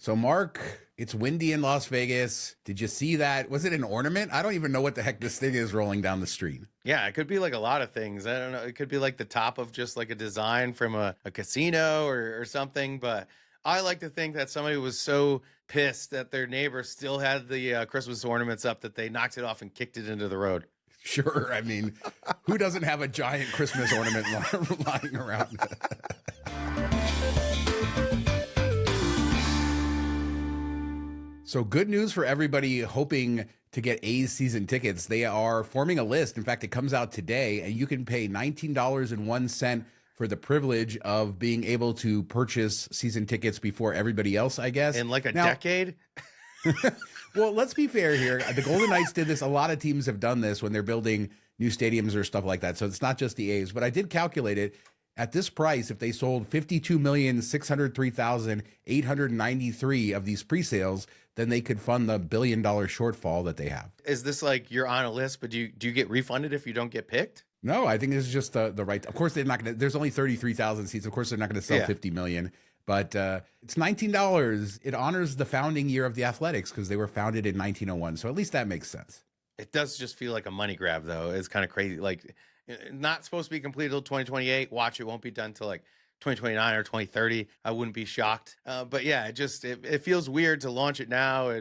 So, Mark, it's windy in Las Vegas. Did you see that? Was it an ornament? I don't even know what the heck this thing is rolling down the street. Yeah, it could be like a lot of things. I don't know. It could be like the top of just like a design from a casino or something. But I like to think that somebody was so pissed that their neighbor still had the Christmas ornaments up that they knocked it off and kicked it into the road. Sure. I mean, who doesn't have a giant Christmas ornament lying around? So good news for everybody hoping to get A's season tickets. They are forming a list. In fact, it comes out today, and you can pay $19.01 for the privilege of being able to purchase season tickets before everybody else, I guess. In like a decade? Well, let's be fair here. The Golden Knights did this. A lot of teams have done this when they're building new stadiums or stuff like that. So it's not just the A's. But I did calculate it. At this price, if they sold 52,603,893 of these pre-sales, then they could fund the $1 billion shortfall that they have. Is this like you're on a list, but do you get refunded if you don't get picked? No, I think this is just the right. Of course, they're not going to. There's only 33,000 seats. Of course, they're not going to sell 50 million. But it's $19. It honors the founding year of the Athletics because they were founded in 1901. So at least that makes sense. It does just feel like a money grab, though. It's kind of crazy. Like, not supposed to be completed till 2028. Watch, it won't be done till like 2029 or 2030. I wouldn't be shocked. But yeah, it feels weird to launch it now.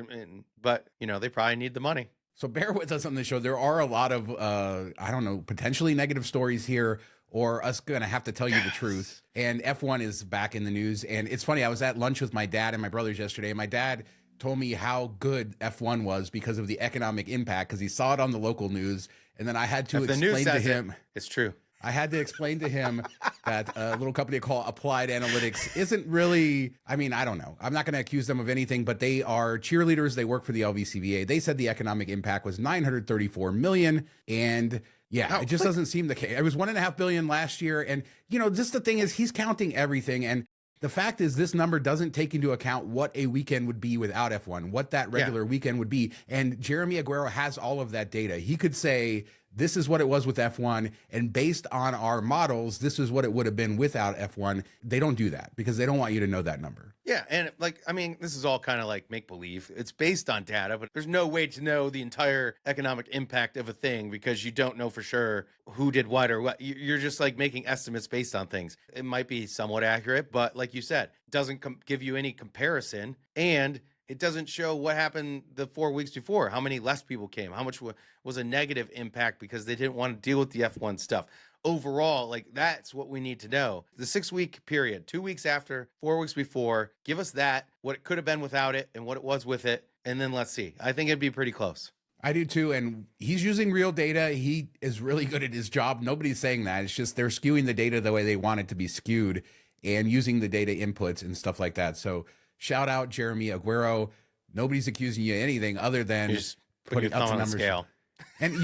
But, they probably need the money. So bear with us on the show. There are a lot of, I don't know, potentially negative stories here, or us going to have to tell you the truth. And F1 is back in the news. And it's funny, I was at lunch with my dad and my brothers yesterday, and my dad told me how good F1 was because of the economic impact, because he saw it on the local news. And then I had to explain to him. It's true. I had to explain to him that a little company called Applied Analytics isn't really, I mean, I don't know. I'm not going to accuse them of anything, but they are cheerleaders. They work for the LVCVA. They said the economic impact was 934 million. And yeah, it just doesn't seem the case. It was 1.5 billion last year. And, just the thing is, he's counting everything. And the fact is, this number doesn't take into account what a weekend would be without F1, what that regular weekend would be. And Jeremy Aguero has all of that data. He could say, this is what it was with F1, and based on our models, this is what it would have been without F1. They don't do that because they don't want you to know that number. Yeah, and this is all kind of like make-believe. It's based on data, but there's no way to know the entire economic impact of a thing because you don't know for sure who did what or what. You're just like making estimates based on things. It might be somewhat accurate, but like you said, it doesn't give you any comparison, and it doesn't show what happened the 4 weeks before, how many less people came, how much was a negative impact because they didn't want to deal with the F1 stuff. Overall, that's what we need to know. The 6-week period, 2 weeks after, 4 weeks before, give us that, what it could have been without it and what it was with it, and then let's see. I think it'd be pretty close. I do too, and he's using real data. He is really good at his job. Nobody's saying that. It's just they're skewing the data the way they want it to be skewed and using the data inputs and stuff like that. So shout out Jeremy Aguero. Nobody's accusing you of anything other than just putting up the numbers. Scale. And,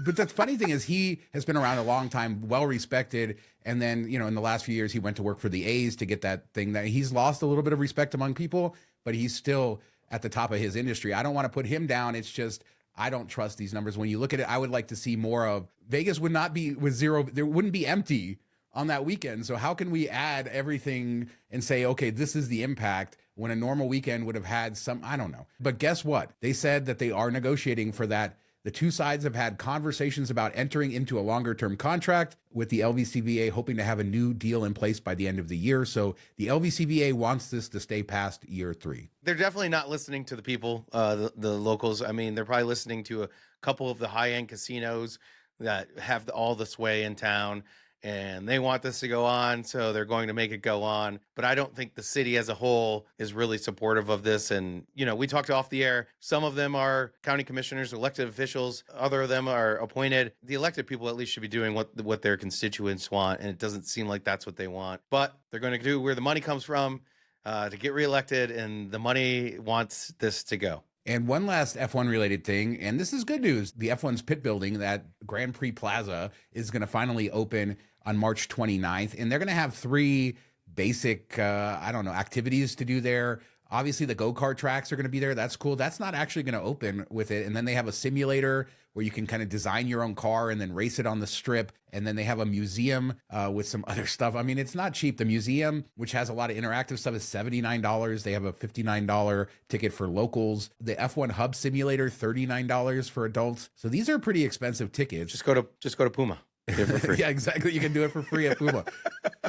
but the funny thing is he has been around a long time, well-respected. And then, in the last few years, he went to work for the A's to get that thing that he's lost a little bit of respect among people, but he's still at the top of his industry. I don't want to put him down. It's just, I don't trust these numbers. When you look at it, I would like to see more of Vegas would not be with zero. There wouldn't be empty on that weekend. So how can we add everything and say, okay, this is the impact when a normal weekend would have had some, I don't know. But guess what? They said that they are negotiating for that. The two sides have had conversations about entering into a longer-term contract with the LVCVA, hoping to have a new deal in place by the end of the year. So the LVCVA wants this to stay past year 3. They're definitely not listening to the people, the locals. I mean, they're probably listening to a couple of the high-end casinos that have all the sway in town. And they want this to go on, so they're going to make it go on. But I don't think the city as a whole is really supportive of this. And, we talked off the air. Some of them are county commissioners, elected officials. Other of them are appointed. The elected people at least should be doing what their constituents want. And it doesn't seem like that's what they want. But they're going to do where the money comes from to get reelected. And the money wants this to go. And one last F1 related thing, and this is good news. The F1's pit building, that Grand Prix Plaza, is going to finally open on March 29th. And they're going to have 3 basic, activities to do there. Obviously, the go-kart tracks are going to be there. That's cool. That's not actually going to open with it. And then they have a simulator where you can kind of design your own car and then race it on the strip. And then they have a museum with some other stuff. I mean, it's not cheap. The museum, which has a lot of interactive stuff, is $79. They have a $59 ticket for locals. The F1 Hub Simulator, $39 for adults. So these are pretty expensive tickets. Just go to Puma. Get it for free. Yeah, exactly. You can do it for free at Puma.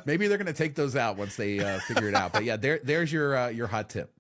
Maybe they're going to take those out once they figure it out. But yeah, there's your hot tip.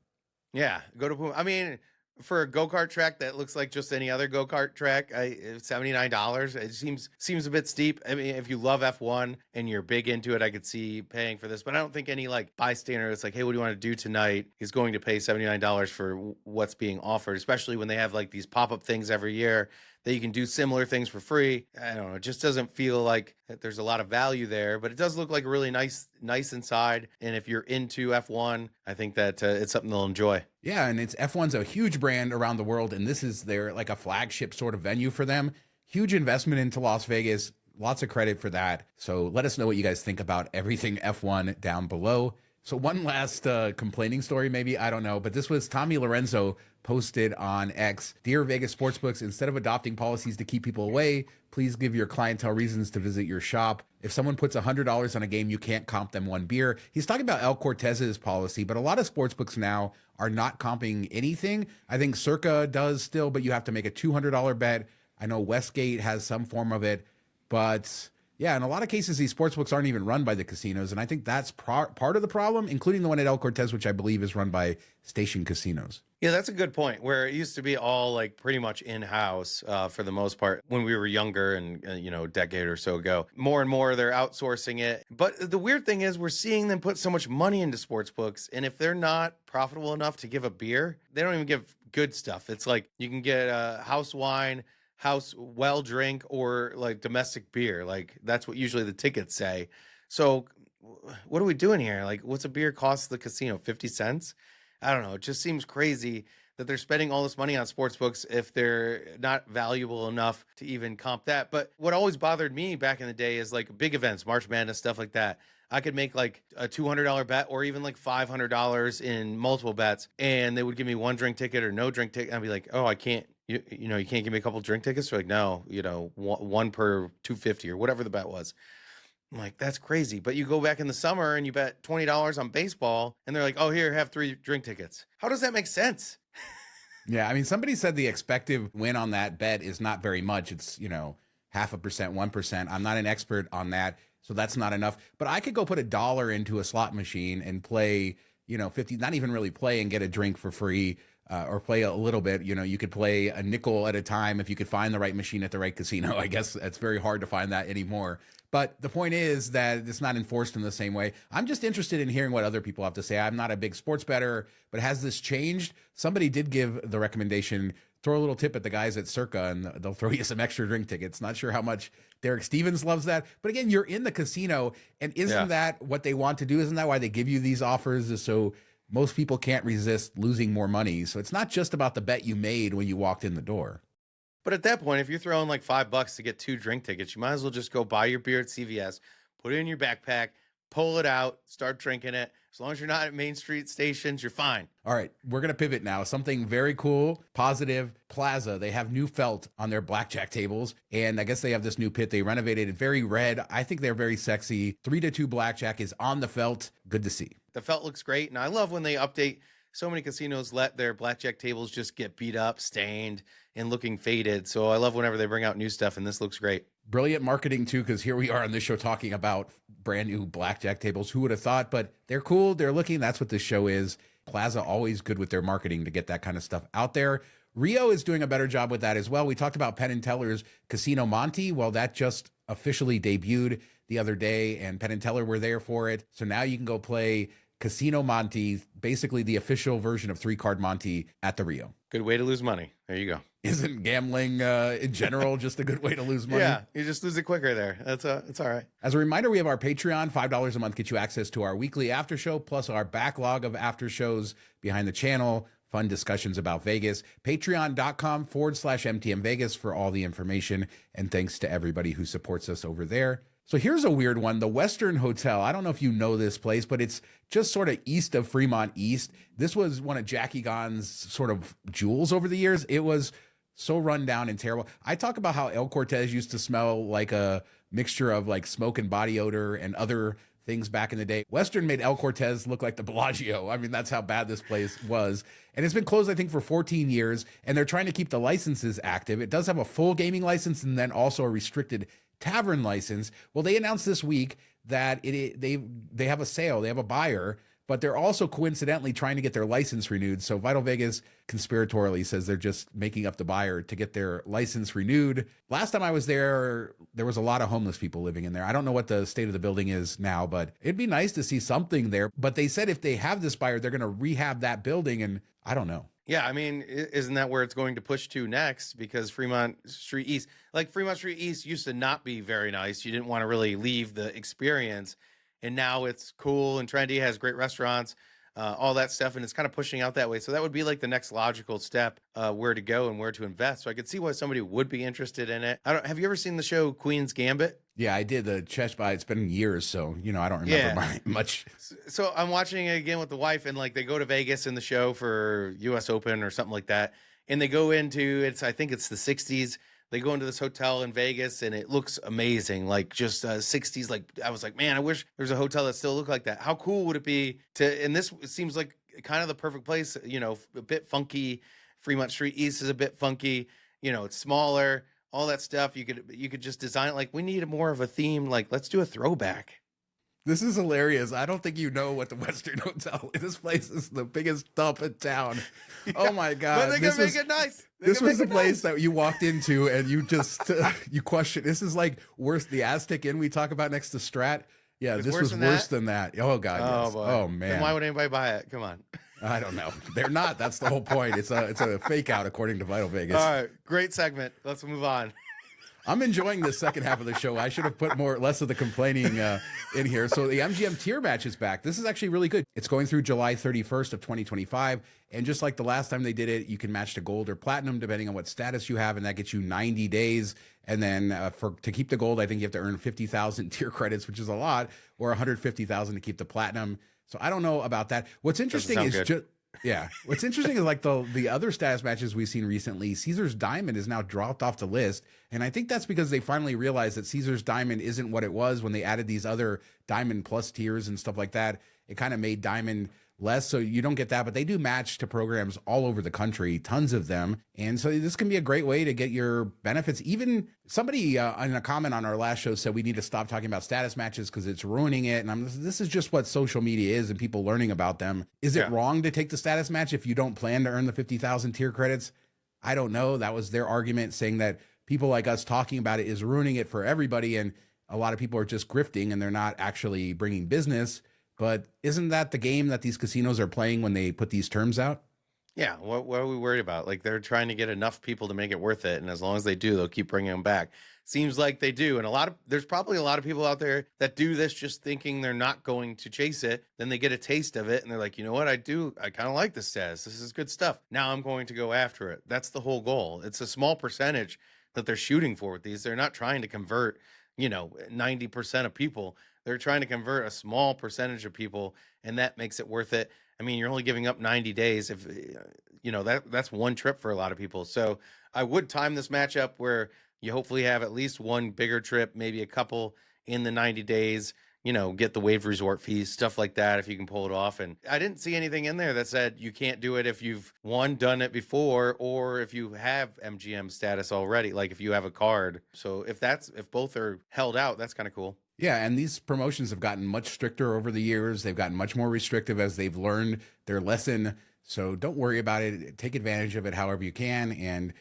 Yeah, go to Puma. I mean, for a go-kart track that looks like just any other go-kart track, $79. It seems a bit steep. I mean, if you love F1 and you're big into it, I could see paying for this. But I don't think any like bystander that's like, hey, what do you want to do tonight is going to pay $79 for what's being offered, especially when they have like these pop-up things every year that you can do similar things for free. I don't know. It just doesn't feel like there's a lot of value there, but it does look like a really nice inside. And if you're into F1, I think that it's something they'll enjoy. Yeah, and F1's a huge brand around the world, and this is their like a flagship sort of venue for them. Huge investment into Las Vegas. Lots of credit for that. So let us know what you guys think about everything F1 down below. So one last complaining story, maybe, I don't know, but this was Tommy Lorenzo posted on X. Dear Vegas Sportsbooks, instead of adopting policies to keep people away, please give your clientele reasons to visit your shop. If someone puts $100 on a game, you can't comp them one beer. He's talking about El Cortez's policy, but a lot of sportsbooks now are not comping anything. I think Circa does still, but you have to make a $200 bet. I know Westgate has some form of it, but yeah, in a lot of cases, these sportsbooks aren't even run by the casinos, and I think that's part of the problem, including the one at El Cortez, which I believe is run by Station Casinos. Yeah, that's a good point, where it used to be all like pretty much in-house for the most part when we were younger and, a decade or so ago. More and more, they're outsourcing it. But the weird thing is we're seeing them put so much money into sportsbooks, and if they're not profitable enough to give a beer, they don't even give good stuff. It's like you can get a house wine, house well drink, or like domestic beer. Like that's what usually the tickets say. So what are we doing here? Like, what's a beer cost the casino? 50 cents? I don't know. It just seems crazy that they're spending all this money on sports books if they're not valuable enough to even comp that. But what always bothered me back in the day is like big events, March Madness, stuff like that. I could make like a $200 bet or even like $500 in multiple bets, and they would give me one drink ticket or no drink ticket. I'd be like, oh, I can't. You can't give me a couple drink tickets. They're like, no, one per 250 or whatever the bet was. I'm like, that's crazy. But you go back in the summer and you bet $20 on baseball, and they're like, oh, here, have 3 drink tickets. How does that make sense? Yeah, I mean, somebody said the expected win on that bet is not very much. It's, 0.5%, 1%. I'm not an expert on that, so that's not enough. But I could go put $1 into a slot machine and play, 50, not even really play and get a drink for free. Or play a little bit. You could play a nickel at a time if you could find the right machine at the right casino. I guess it's very hard to find that anymore. But the point is that it's not enforced in the same way. I'm just interested in hearing what other people have to say. I'm not a big sports bettor, but has this changed? Somebody did give the recommendation, throw a little tip at the guys at Circa and they'll throw you some extra drink tickets. Not sure how much Derek Stevens loves that. But again, you're in the casino, and isn't that what they want to do? Isn't that why they give you these offers? Is so most people can't resist losing more money. So it's not just about the bet you made when you walked in the door. But at that point, if you're throwing like $5 to get 2 drink tickets, you might as well just go buy your beer at CVS, put it in your backpack, pull it out, start drinking it. As long as you're not at Main Street stations, you're fine. All right, we're going to pivot now. Something very cool, positive. Plaza, they have new felt on their blackjack tables, and I guess they have this new pit. They renovated it, very red. I think they're very sexy. 3-2 blackjack is on the felt. Good to see. The felt looks great, and I love when they update. So many casinos let their blackjack tables just get beat up, stained, and looking faded. So I love whenever they bring out new stuff, and this looks great. Brilliant marketing, too, because here we are on this show talking about brand new blackjack tables. Who would have thought? But they're cool. They're looking. That's what this show is. Plaza always good with their marketing to get that kind of stuff out there. Rio is doing a better job with that as well. We talked about Penn and Teller's Casino Monte. Well, that just officially debuted the other day, and Penn and Teller were there for it. So now you can go play Casino Monte, basically the official version of 3-card Monte at the Rio. Good way to lose money. There you go. Isn't gambling in general just a good way to lose money? Yeah, you just lose it quicker there. It's all right. As a reminder, we have our Patreon. $5 a month gets you access to our weekly after show, plus our backlog of after shows behind the channel, fun discussions about Vegas. Patreon.com/MTM Vegas for all the information. And thanks to everybody who supports us over there. So here's a weird one. The Western Hotel. I don't know if you know this place, but it's just sort of east of Fremont East. This was one of Jackie Gahn's sort of jewels over the years. It was so run down and terrible. I talk about how El Cortez used to smell like a mixture of like smoke and body odor and other things back in the day. Western made El Cortez look like the Bellagio. I mean, that's how bad this place was. And it's been closed, I think, for 14 years. And they're trying to keep the licenses active. It does have a full gaming license and then also a restricted tavern license. Well, they announced this week that they have a sale, they have a buyer, but they're also coincidentally trying to get their license renewed. So Vital Vegas conspiratorially says they're just making up the buyer to get their license renewed. Last time I was there was a lot of homeless people living in there. I don't know what the state of the building is now, but it'd be nice to see something there. But they said if they have this buyer, they're going to rehab that building, and I don't know. Yeah, I mean, isn't that where it's going to push to next? Because Fremont Street East used to not be very nice. You didn't want to really leave the experience. And now it's cool and trendy, has great restaurants, all that stuff. And it's kind of pushing out that way. So that would be like the next logical step, where to go and where to invest. So I could see why somebody would be interested in it. Have you ever seen the show Queen's Gambit? Yeah, I did the Cheshire. It's been years, so I don't remember much. So I'm watching it again with the wife, and like they go to Vegas in the show for U.S. Open or something like that, and they go into I think it's the '60s. They go into this hotel in Vegas, and it looks amazing, like just '60s. Like I was like, man, I wish there's a hotel that still looked like that. How cool would it be to? And this seems like kind of the perfect place. A bit funky. Fremont Street East is a bit funky. It's smaller. All that stuff, you could just design it like we need more of a theme. Like let's do a throwback. This is hilarious. I don't think you know what the Western Hotel is. This place is the biggest dump in town. Yeah. Oh my God! But they can make it nice. This was the place that you walked into and you just you question. This is like worse. The Aztec Inn we talk about next to Strat. Yeah, this was worse than that. Oh God! Oh yes. boy. Oh man! Then why would anybody buy it? Come on. I don't know. They're not. That's the whole point. It's a fake out according to Vital Vegas. All right, great segment. Let's move on. I'm enjoying this second half of the show. I should have put less of the complaining in here. So the MGM tier match is back. This is actually really good. It's going through July 31st of 2025. And just like the last time they did it, you can match to gold or platinum depending on what status you have. And that gets you 90 days. And then to keep the gold, I think you have to earn 50,000 tier credits, which is a lot, or 150,000 to keep the platinum. So I don't know about that. What's interesting is just... Yeah. What's interesting is like the other status matches we've seen recently, Caesar's Diamond is now dropped off the list. And I think that's because they finally realized that Caesar's Diamond isn't what it was when they added these other Diamond Plus tiers and stuff like that. It kind of made Diamond less, so you don't get that, but they do match to programs all over the country, tons of them. And so this can be a great way to get your benefits. Even somebody in a comment on our last show said we need to stop talking about status matches because it's ruining it. And this is just what social media is and people learning about them. Is it wrong to take the status match if you don't plan to earn the 50,000 tier credits? I don't know. That was their argument, saying that people like us talking about it is ruining it for everybody. And a lot of people are just grifting and they're not actually bringing business. But isn't that the game that these casinos are playing when they put these terms out? Yeah, what are we worried about? Like they're trying to get enough people to make it worth it, and as long as they do, they'll keep bringing them back. Seems like they do, and there's probably a lot of people out there that do this just thinking they're not going to chase it. Then they get a taste of it, and they're like, you know what, I kind of like this status. This is good stuff. Now I'm going to go after it. That's the whole goal. It's a small percentage that they're shooting for with these. They're not trying to convert, 90% of people. They're trying to convert a small percentage of people, and that makes it worth it. I mean, you're only giving up 90 days. If that's one trip for a lot of people. So I would time this matchup where you hopefully have at least one bigger trip, maybe a couple in the 90 days. Get the waived resort fees, stuff like that, if you can pull it off. And I didn't see anything in there that said you can't do it if you've done it before, or if you have MGM status already, like if you have a card. So if both are held out, that's kind of cool. Yeah, and these promotions have gotten much stricter over the years. They've gotten much more restrictive as they've learned their lesson. So don't worry about it. Take advantage of it however you can. And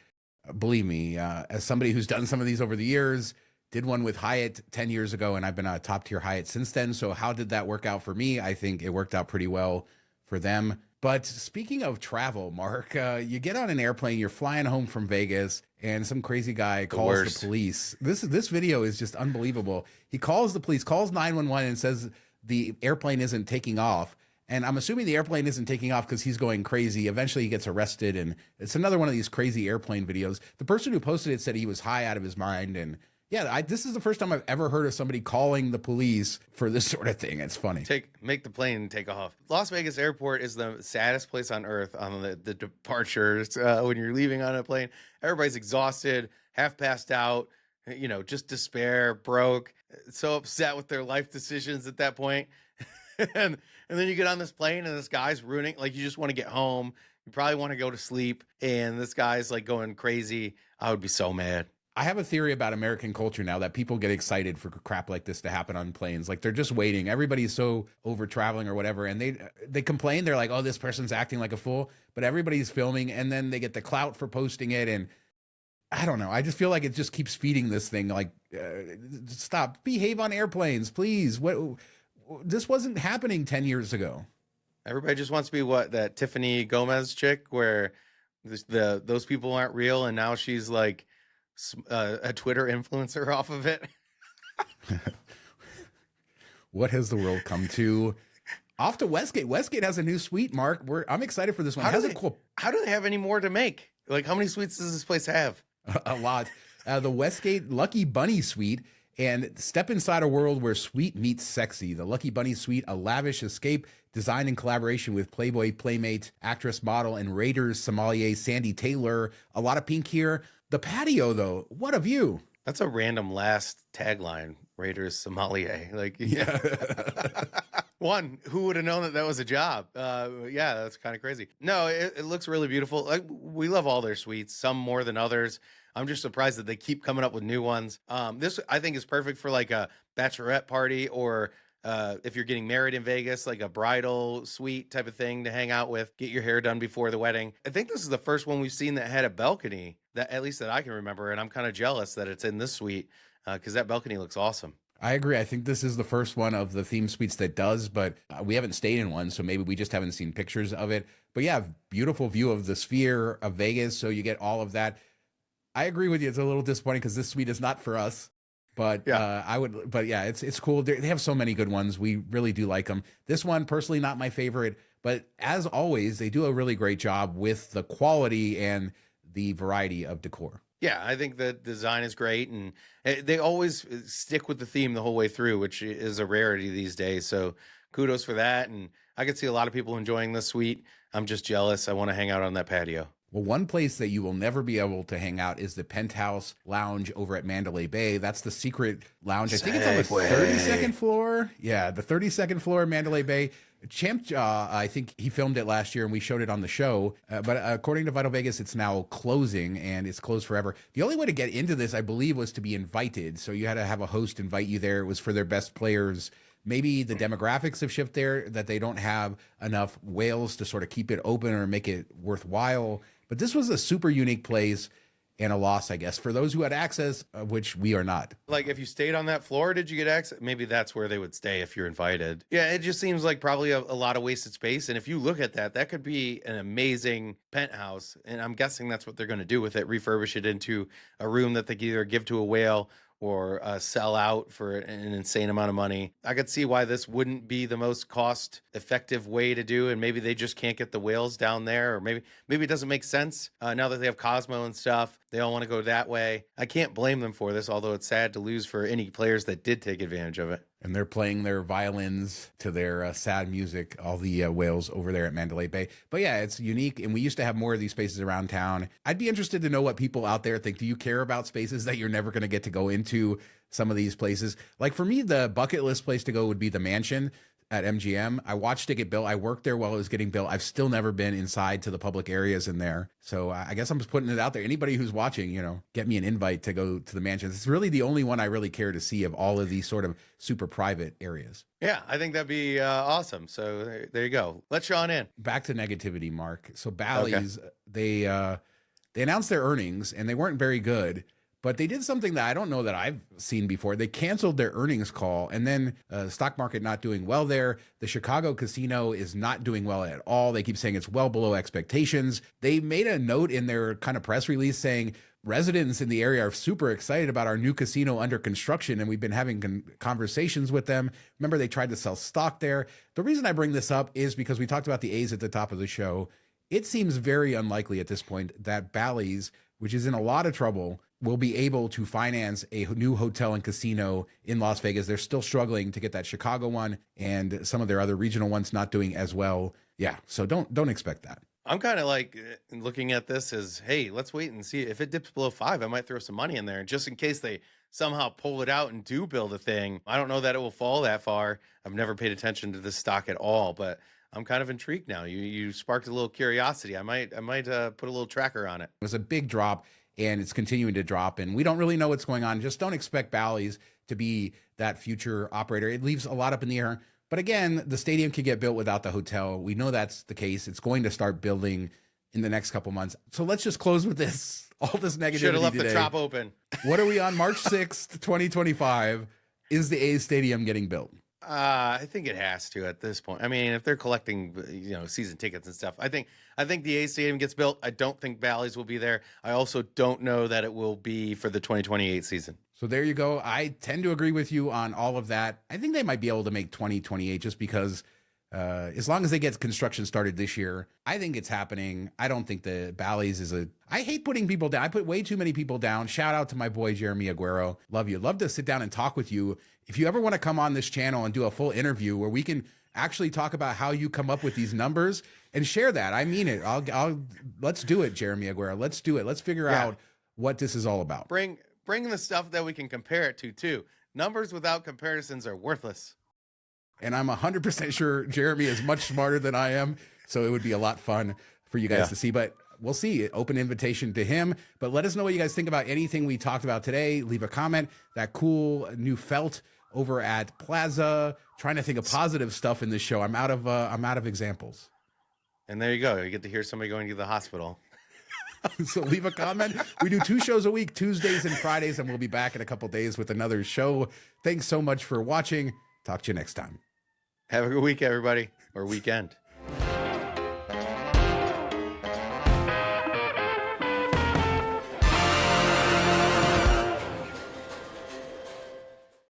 believe me, as somebody who's done some of these over the years, did one with Hyatt 10 years ago, and I've been a top tier Hyatt since then. So how did that work out for me? I think it worked out pretty well for them. But speaking of travel, Mark, you get on an airplane, you're flying home from Vegas, and some crazy guy calls the police. This video is just unbelievable. He calls the police, calls 911, and says the airplane isn't taking off. And I'm assuming the airplane isn't taking off because he's going crazy. Eventually he gets arrested, and it's another one of these crazy airplane videos. The person who posted it said he was high out of his mind, and Yeah, this is the first time I've ever heard of somebody calling the police for this sort of thing. It's funny. Make the plane take off. Las Vegas Airport is the saddest place on earth on the departures. When you're leaving on a plane, everybody's exhausted, half passed out, just despair, broke, so upset with their life decisions at that point. and then you get on this plane and this guy's ruining, like, you just want to get home. You probably want to go to sleep, and this guy's like going crazy. I would be so mad. I have a theory about American culture now that people get excited for crap like this to happen on planes. Like, they're just waiting. Everybody's so over traveling or whatever. And they complain. They're like, oh, this person's acting like a fool, but everybody's filming, and then they get the clout for posting it. And I don't know. I just feel like it just keeps feeding this thing. Like, stop, behave on airplanes, please. This wasn't happening 10 years ago. Everybody just wants to be that Tiffany Gomez chick where those people aren't real. And now she's like, a Twitter influencer off of it. What has the world come to? Off to Westgate. Westgate has a new suite, Mark. I'm excited for this one. How do they have any more to make? Like, how many suites does this place have? A lot. The Westgate Lucky Bunny Suite, and step inside a world where sweet meets sexy. The Lucky Bunny Suite, a lavish escape designed in collaboration with Playboy Playmate, actress, model, and Raiders sommelier Sandy Taylor. A lot of pink here. The patio, though, what a view. That's a random last tagline, Raiders sommelier. Like, yeah. One, who would have known that was a job? Yeah, that's kind of crazy. No, it looks really beautiful. Like, we love all their suites, some more than others. I'm just surprised that they keep coming up with new ones. This, I think, is perfect for like a bachelorette party, or if you're getting married in Vegas, like a bridal suite type of thing to hang out with, get your hair done before the wedding. I think this is the first one we've seen that had a balcony, that at least that I can remember, and I'm kind of jealous that it's in this suite because that balcony looks awesome. I agree. I think this is the first one of the theme suites that does, but we haven't stayed in one, so maybe we just haven't seen pictures of it. But yeah, beautiful view of the Sphere of Vegas, so you get all of that. I agree with you. It's a little disappointing because this suite is not for us. But yeah, it's cool. They have so many good ones. We really do like them. This one, personally, not my favorite, but as always, they do a really great job with the quality and the variety of decor. Yeah, I think the design is great, and they always stick with the theme the whole way through, which is a rarity these days. So kudos for that. And I could see a lot of people enjoying this suite. I'm just jealous. I want to hang out on that patio. Well, one place that you will never be able to hang out is the Penthouse Lounge over at Mandalay Bay. That's the secret lounge. I think it's on the 32nd floor. Yeah, the 32nd floor of Mandalay Bay. Champ, I think he filmed it last year and we showed it on the show. But according to Vital Vegas, it's now closing and it's closed forever. The only way to get into this, I believe, was to be invited. So you had to have a host invite you there. It was for their best players. Maybe the demographics have shifted there, that they don't have enough whales to sort of keep it open or make it worthwhile. But this was a super unique place and a loss, I guess, for those who had access, which we are not. Like, if you stayed on that floor, did you get access? Maybe that's where they would stay if you're invited. Yeah, it just seems like probably a lot of wasted space. And if you look at that, that could be an amazing penthouse. And I'm guessing that's what they're going to do with it, refurbish it into a room that they can either give to a whale or sell out for an insane amount of money. I could see why this wouldn't be the most cost-effective way to do, and maybe they just can't get the whales down there, or maybe it doesn't make sense. Now that they have Cosmo and stuff, they all want to go that way. I can't blame them for this, although it's sad to lose for any players that did take advantage of it. And they're playing their violins to their sad music, all the whales over there at Mandalay Bay. But yeah, it's unique, and we used to have more of these spaces around town. I'd be interested to know what people out there think. Do you care about spaces that you're never going to get to go into some of these places? Like, for me, the bucket list place to go would be the Mansion at MGM. I watched it get built. I worked there while it was getting built. I've still never been inside to the public areas in there. So I guess I'm just putting it out there. Anybody who's watching, get me an invite to go to the Mansion. It's really the only one I really care to see of all of these sort of super private areas. Yeah, I think that'd be awesome. So there you go. Let Sean in. Back to negativity, Mark. So Bally's, they announced their earnings and they weren't very good. But they did something that I don't know that I've seen before. They canceled their earnings call, and then stock market not doing well there. The Chicago casino is not doing well at all. They keep saying it's well below expectations. They made a note in their kind of press release saying residents in the area are super excited about our new casino under construction, and we've been having conversations with them. Remember, they tried to sell stock there. The reason I bring this up is because we talked about the A's at the top of the show. It seems very unlikely at this point that Bally's, which is in a lot of trouble, will be able to finance a new hotel and casino in Las Vegas. They're still struggling to get that Chicago one, and some of their other regional ones not doing as well. Yeah, so don't expect that. I'm kind of like looking at this as, hey, let's wait and see. If it dips below 5, I might throw some money in there just in case they somehow pull it out and do build a thing. I don't know that it will fall that far. I've never paid attention to this stock at all, but I'm kind of intrigued now. You sparked a little curiosity. I might put a little tracker on it. It was a big drop, and it's continuing to drop, and we don't really know what's going on. Just don't expect Bally's to be that future operator. It leaves a lot up in the air. But again, the stadium can get built without the hotel. We know that's the case. It's going to start building in the next couple months. So let's just close with this. All this negativity Should have left today. the shop open. What are we on March 6th, 2025? Is the A's stadium getting built? I think it has to at this point. I mean, if they're collecting, season tickets and stuff, I think the A's stadium gets built. I don't think Bally's will be there. I also don't know that it will be for the 2028 season. So there you go. I tend to agree with you on all of that. I think they might be able to make 2028 just because as long as they get construction started this year, I think it's happening. I don't think the Bally's is I hate putting people down. I put way too many people down. Shout out to my boy, Jeremy Aguero. Love you. Love to sit down and talk with you. If you ever want to come on this channel and do a full interview where we can actually talk about how you come up with these numbers and share that. I mean it. Let's do it, Jeremy Aguero. Let's do it. Let's figure out what this is all about. Bring the stuff that we can compare it to too. Numbers without comparisons are worthless. And I'm 100% sure Jeremy is much smarter than I am. So it would be a lot fun for you guys to see, but we'll see. Open invitation to him, but let us know what you guys think about anything we talked about today. Leave a comment. That cool new felt over at Plaza, trying to think of positive stuff in this show. I'm out of examples. And there you go. You get to hear somebody going to the hospital. So leave a comment. We do 2 shows a week, Tuesdays and Fridays, and we'll be back in a couple days with another show. Thanks so much for watching. Talk to you next time. Have a good week, everybody, or weekend.